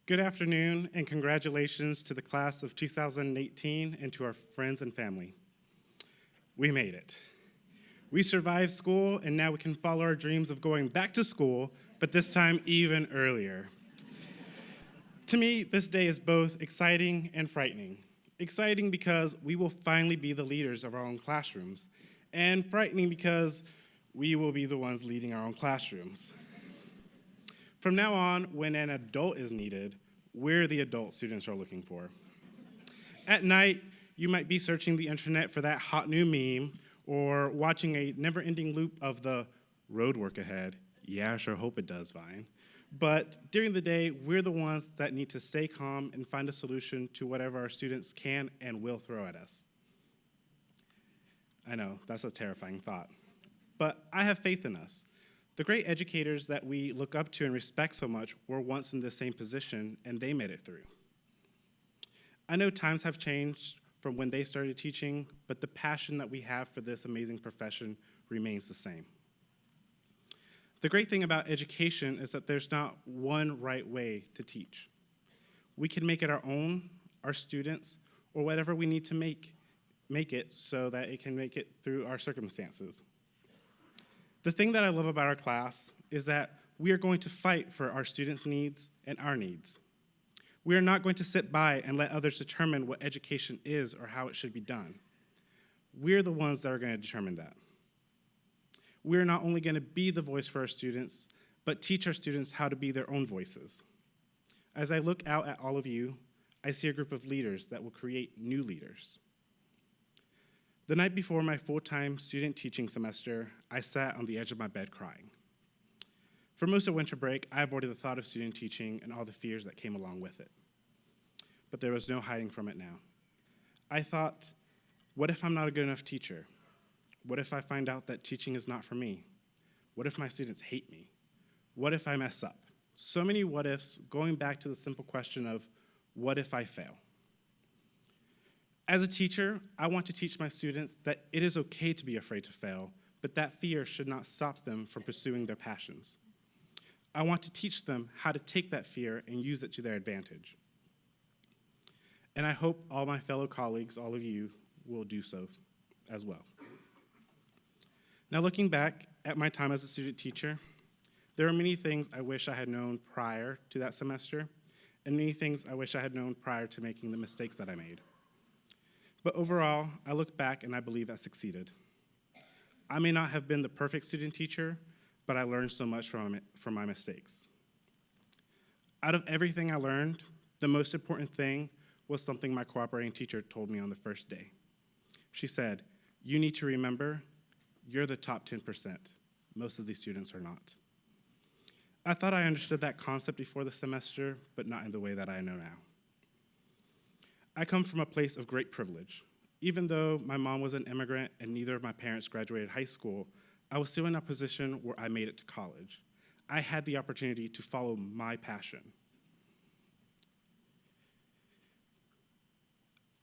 Good afternoon, and congratulations to the class of 2018 and to our friends and family. We made it. We survived school, and now we can follow our dreams of going back to school, but this time even earlier. To me, this day is both exciting and frightening. Exciting because we will finally be the leaders of our own classrooms, and frightening because we will be the ones leading our own classrooms. From now on, when an adult is needed, we're the adult students are looking for. At night, you might be searching the internet for that hot new meme or watching a never-ending loop of the road work ahead. Yeah, I sure hope it does, Vine. But during the day, we're the ones that need to stay calm and find a solution to whatever our students can and will throw at us. I know, that's a terrifying thought. But I have faith in us. The great educators that we look up to and respect so much were once in the same position, and they made it through. I know times have changed from when they started teaching, but the passion that we have for this amazing profession remains the same. The great thing about education is that there's not one right way to teach. We can make it our own, our students, or whatever we need to make it so that it can make it through our circumstances. The thing that I love about our class is that we are going to fight for our students' needs and our needs. We are not going to sit by and let others determine what education is or how it should be done. We're the ones that are going to determine that. We're not only going to be the voice for our students, but teach our students how to be their own voices. As I look out at all of you, I see a group of leaders that will create new leaders. The night before my full-time student teaching semester, I sat on the edge of my bed crying. For most of winter break, I avoided the thought of student teaching and all the fears that came along with it. But there was no hiding from it now. I thought, what if I'm not a good enough teacher? What if I find out that teaching is not for me? What if my students hate me? What if I mess up? So many what ifs, going back to the simple question of, what if I fail? As a teacher, I want to teach my students that it is okay to be afraid to fail, but that fear should not stop them from pursuing their passions. I want to teach them how to take that fear and use it to their advantage. And I hope all my fellow colleagues, all of you, will do so as well. Now, looking back at my time as a student teacher, there are many things I wish I had known prior to that semester, and many things I wish I had known prior to making the mistakes that I made. But overall, I look back and I believe I succeeded. I may not have been the perfect student teacher, but I learned so much from my mistakes. Out of everything I learned, the most important thing was something my cooperating teacher told me on the first day. She said, "You need to remember, you're the top 10%. Most of these students are not." I thought I understood that concept before the semester, but not in the way that I know now. I come from a place of great privilege. Even though my mom was an immigrant and neither of my parents graduated high school, I was still in a position where I made it to college. I had the opportunity to follow my passion.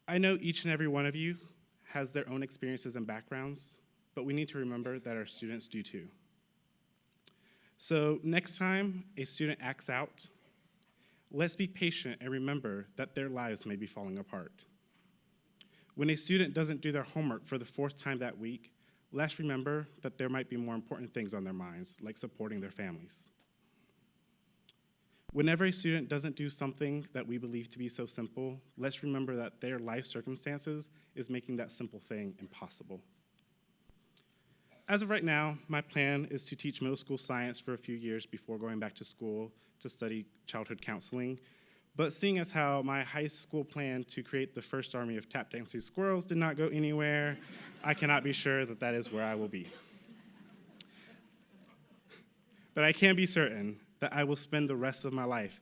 I know each and every one of you has their own experiences and backgrounds, but we need to remember that our students do too. So next time a student acts out, let's be patient and remember that their lives may be falling apart. When a student doesn't do their homework for the 4th time that week, let's remember that there might be more important things on their minds, like supporting their families. Whenever a student doesn't do something that we believe to be so simple, let's remember that their life circumstances is making that simple thing impossible. As of right now, my plan is to teach middle school science for a few years before going back to school to study childhood counseling. But seeing as how my high school plan to create the first army of tap dancing squirrels did not go anywhere, I cannot be sure that that is where I will be. But I can be certain that I will spend the rest of my life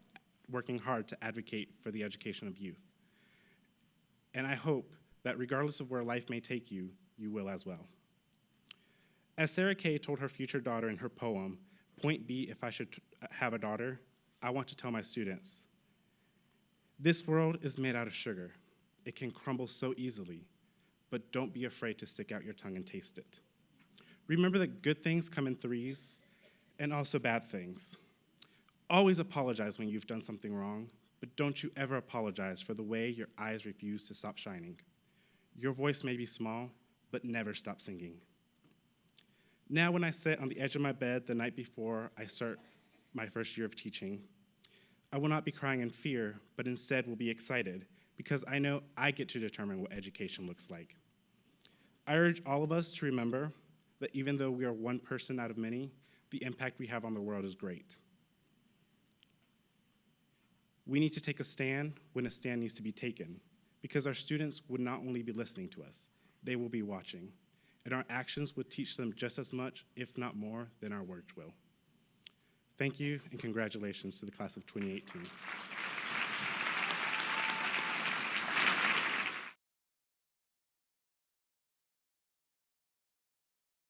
working hard to advocate for the education of youth. And I hope that regardless of where life may take you, you will as well. As Sarah Kay told her future daughter in her poem, "Point B, if I should have a daughter," I want to tell my students, this world is made out of sugar. It can crumble so easily, but don't be afraid to stick out your tongue and taste it. Remember that good things come in threes and also bad things. Always apologize when you've done something wrong, but don't you ever apologize for the way your eyes refuse to stop shining. Your voice may be small, but never stop singing. Now when I sit on the edge of my bed the night before I start my first year of teaching, I will not be crying in fear, but instead will be excited because I know I get to determine what education looks like. I urge all of us to remember that even though we are one person out of many, the impact we have on the world is great. We need to take a stand when a stand needs to be taken, because our students would not only be listening to us, they will be watching, and our actions would teach them just as much, if not more, than our words will. Thank you, and congratulations to the class of 2018.